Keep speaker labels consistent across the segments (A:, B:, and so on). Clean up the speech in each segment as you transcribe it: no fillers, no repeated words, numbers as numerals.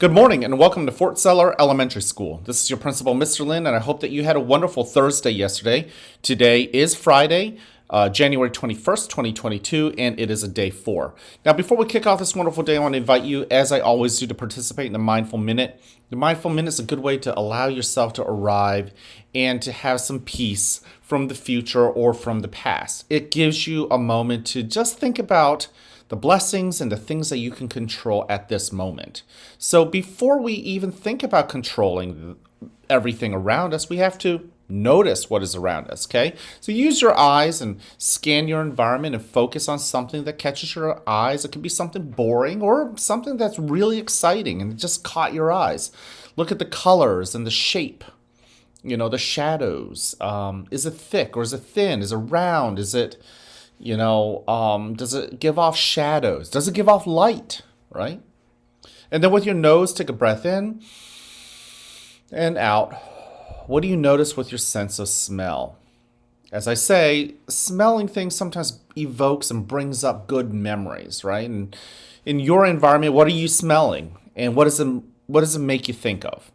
A: Good morning and welcome to Fort Seller Elementary School. This is your principal, Mr. Lin, and I hope that you had a wonderful Thursday yesterday. Today is Friday, January 21st, 2022, and it is a day 4. Now, before we kick off this wonderful day, I want to invite you, as I always do, to participate in the Mindful Minute. The Mindful Minute is a good way to allow yourself to arrive and to have some peace from the future or from the past. It gives you a moment to just think about the blessings and the things that you can control at this moment. So before we even think about controlling everything around us, we have to notice what is around us, okay? So use your eyes and scan your environment and focus on something that catches your eyes. It could be something boring or something that's really exciting and it just caught your eyes. Look at the colors and the shape, the shadows. Is it thick or is it thin? Is it round? Is it does it give off shadows? Does it give off light, right? And then with your nose, take a breath in and out. What do you notice with your sense of smell? As I say, smelling things sometimes evokes and brings up good memories, right? And in your environment, what are you smelling? And what does it make you think of?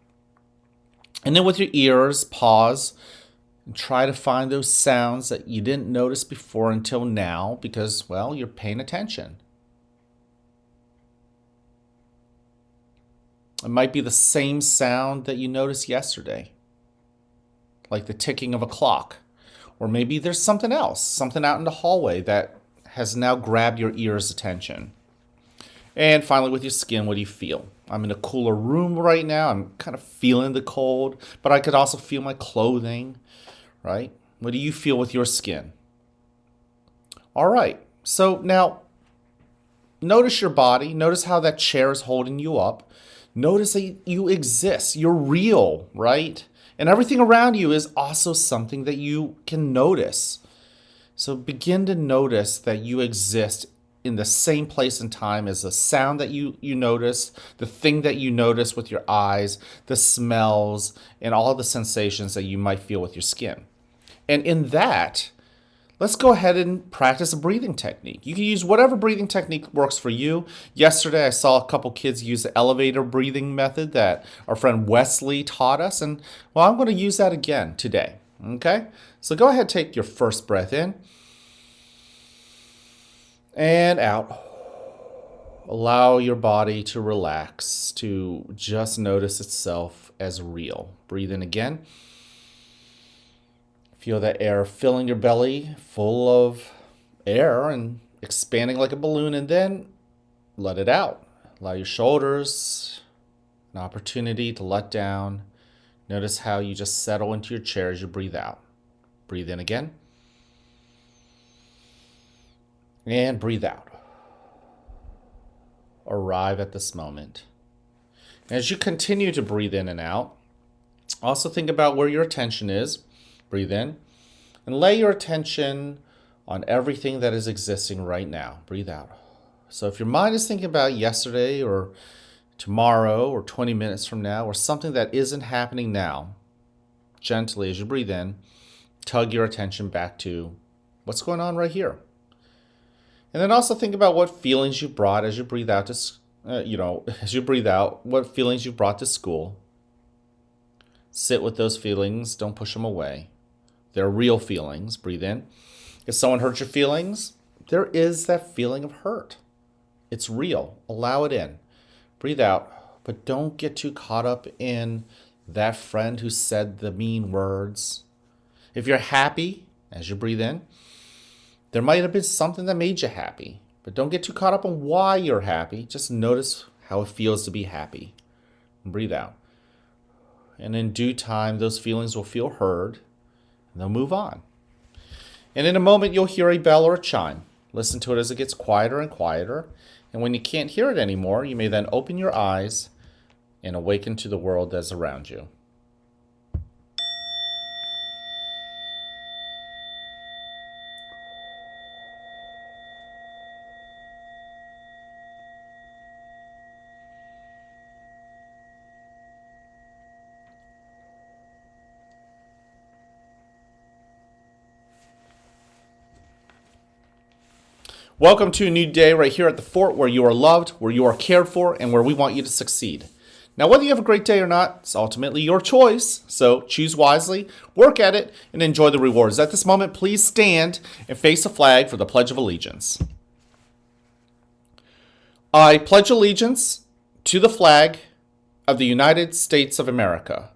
A: And then with your ears, pause and try to find those sounds that you didn't notice before until now because, well, you're paying attention. It might be the same sound that you noticed yesterday, like the ticking of a clock. Or maybe there's something else, something out in the hallway that has now grabbed your ear's attention. And finally, with your skin, what do you feel? I'm in a cooler room right now. I'm kind of feeling the cold, but I could also feel my clothing. Right? What do you feel with your skin? All right. So now notice your body. Notice how that chair is holding you up. Notice that you exist. You're real, right? And everything around you is also something that you can notice. So begin to notice that you exist in the same place and time as the sound that you notice, the thing that you notice with your eyes, the smells, and all the sensations that you might feel with your skin. And in that, let's go ahead and practice a breathing technique. You can use whatever breathing technique works for you. Yesterday, I saw a couple kids use the elevator breathing method that our friend Wesley taught us. And, well, I'm going to use that again today. Okay? So go ahead and take your first breath in and out. Allow your body to relax, to just notice itself as real. Breathe in again. Feel that air filling your belly, full of air and expanding like a balloon, and then let it out. Allow your shoulders an opportunity to let down. Notice how you just settle into your chair as you breathe out. Breathe in again. And breathe out. Arrive at this moment. As you continue to breathe in and out, also think about where your attention is. Breathe in and lay your attention on everything that is existing right now. Breathe out. So if your mind is thinking about yesterday or tomorrow or 20 minutes from now or something that isn't happening now, gently as you breathe in, tug your attention back to what's going on right here. And then also think about what feelings you brought as you breathe out as you breathe out, what feelings you brought to school. Sit with those feelings. Don't push them away. They're real feelings. Breathe in. If someone hurt your feelings, there is that feeling of hurt. It's real. Allow it in. Breathe out. But don't get too caught up in that friend who said the mean words. If you're happy, as you breathe in, there might have been something that made you happy. But don't get too caught up on why you're happy. Just notice how it feels to be happy. And breathe out. And in due time, those feelings will feel heard, and they'll move on. And in a moment, you'll hear a bell or a chime. Listen to it as it gets quieter and quieter. And when you can't hear it anymore, you may then open your eyes and awaken to the world that's around you. Welcome to a new day right here at the fort where you are loved, where you are cared for, and where we want you to succeed. Now, whether you have a great day or not, it's ultimately your choice. So choose wisely, work at it, and enjoy the rewards. At this moment, please stand and face the flag for the Pledge of Allegiance. I pledge allegiance to the flag of the United States of America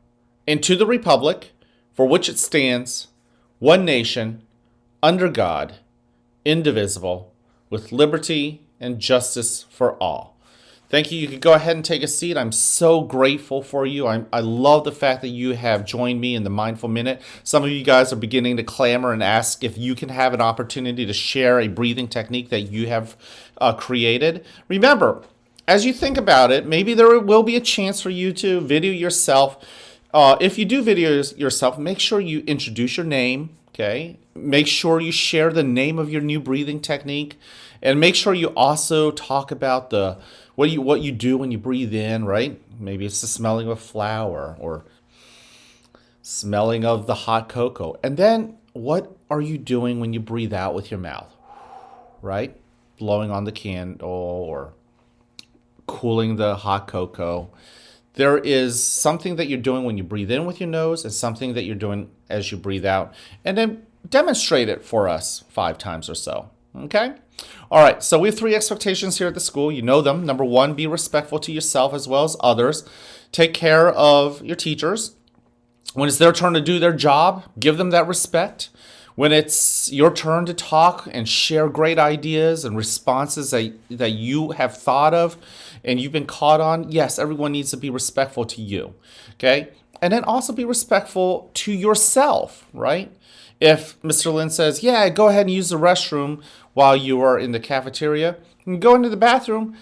A: and to the republic for which it stands, one nation, under God, indivisible, with liberty and justice for all. Thank you. You can go ahead and take a seat. I'm so grateful for you. I love the fact that you have joined me in the Mindful Minute. Some of you guys are beginning to clamor and ask if you can have an opportunity to share a breathing technique that you have created. Remember, as you think about it, maybe there will be a chance for you to video yourself. If you do video yourself, make sure you introduce your name, okay? Make sure you share the name of your new breathing technique, and make sure you also talk about what you do when you breathe in, right? Maybe it's the smelling of a flower or smelling of the hot cocoa. And then what are you doing when you breathe out with your mouth, right? Blowing on the candle or cooling the hot cocoa. There is something that you're doing when you breathe in with your nose and something that you're doing as you breathe out. And then demonstrate it for us 5 times or so. Okay? All right, so we have 3 expectations here at the school. You know them. Number 1, be respectful to yourself as well as others. Take care of your teachers. When it's their turn to do their job, give them that respect. When it's your turn to talk and share great ideas and responses that you have thought of and you've been caught on, yes, everyone needs to be respectful to you, okay? And then also be respectful to yourself, right? If Mr. Lin says, yeah, go ahead and use the restroom while you are in the cafeteria, and go into the bathroom,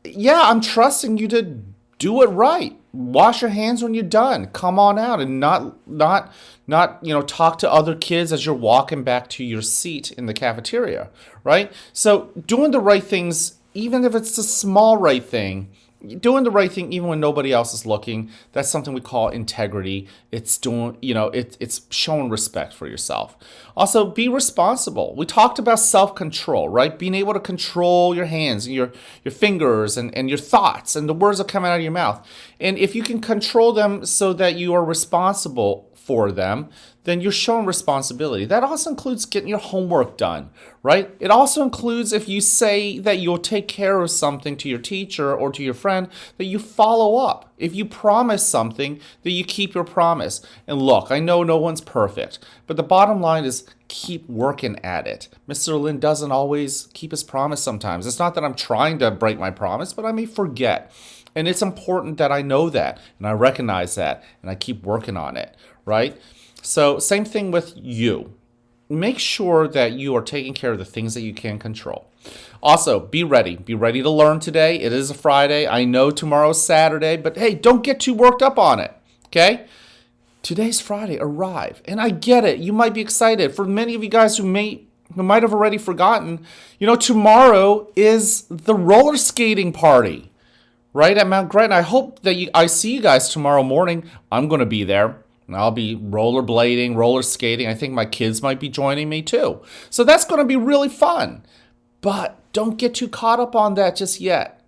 A: yeah, I'm trusting you to do it right. Wash your hands when you're done. Come on out and not talk to other kids as you're walking back to your seat in the cafeteria, right? So doing the right things, even if it's a small right thing, doing the right thing even when nobody else is looking, that's something we call integrity. It's doing, it's showing respect for yourself. Also, be responsible. We talked about self-control, right? Being able to control your hands and your fingers and your thoughts and the words that come out of your mouth. And if you can control them so that you are responsible for them, then you're showing responsibility. That also includes getting your homework done, right? It also includes if you say that you'll take care of something to your teacher or to your friend, that you follow up. If you promise something, that you keep your promise. And look, I know no one's perfect, but the bottom line is keep working at it. Mr. Lin doesn't always keep his promise sometimes. It's not that I'm trying to break my promise, but I may forget. And it's important that I know that and I recognize that and I keep working on it, right? So same thing with you. Make sure that you are taking care of the things that you can control. Also, be ready. Be ready to learn today. It is a Friday. I know tomorrow's Saturday, but hey, don't get too worked up on it, okay? Today's Friday. Arrive. And I get it. You might be excited. For many of you guys who might have already forgotten, tomorrow is the roller skating party, right, at Mount Gretna. I hope that I see you guys tomorrow morning. I'm going to be there. And I'll be rollerblading, roller skating. I think my kids might be joining me too. So that's going to be really fun. But don't get too caught up on that just yet.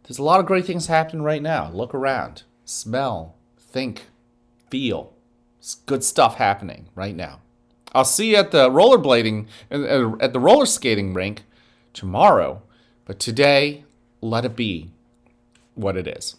A: There's a lot of great things happening right now. Look around, smell, think, feel. It's good stuff happening right now. I'll see you at the rollerblading, at the roller skating rink tomorrow. But today, let it be what it is.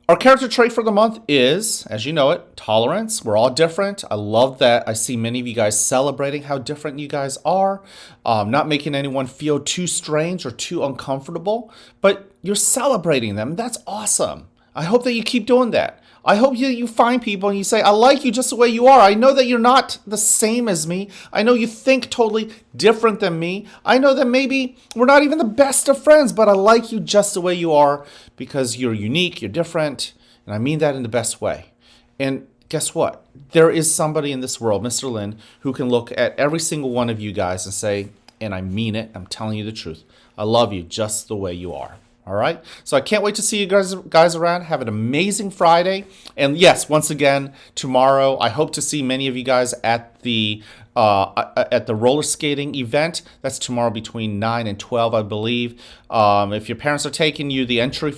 A: Our character trait for the month is, as you know it, tolerance. We're all different. I love that. I see many of you guys celebrating how different you guys are, not making anyone feel too strange or too uncomfortable, but you're celebrating them. That's awesome. I hope that you keep doing that. I hope you find people and you say, I like you just the way you are. I know that you're not the same as me. I know you think totally different than me. I know that maybe we're not even the best of friends, but I like you just the way you are because you're unique, you're different, and I mean that in the best way. And guess what? There is somebody in this world, Mr. Lin, who can look at every single one of you guys and say, and I mean it, I'm telling you the truth, I love you just the way you are. All right. So I can't wait to see you guys around. Have an amazing Friday. And yes, once again, tomorrow I hope to see many of you guys at the roller skating event. That's tomorrow between 9 and 12, I believe. If your parents are taking you, the entry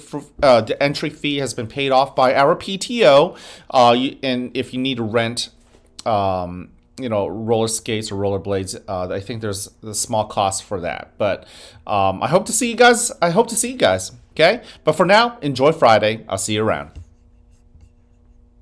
A: fee has been paid off by our PTO. And if you need to rent roller skates or roller blades, I think there's a small cost for that. But I hope to see you guys. Okay. But for now, enjoy Friday. I'll see you around.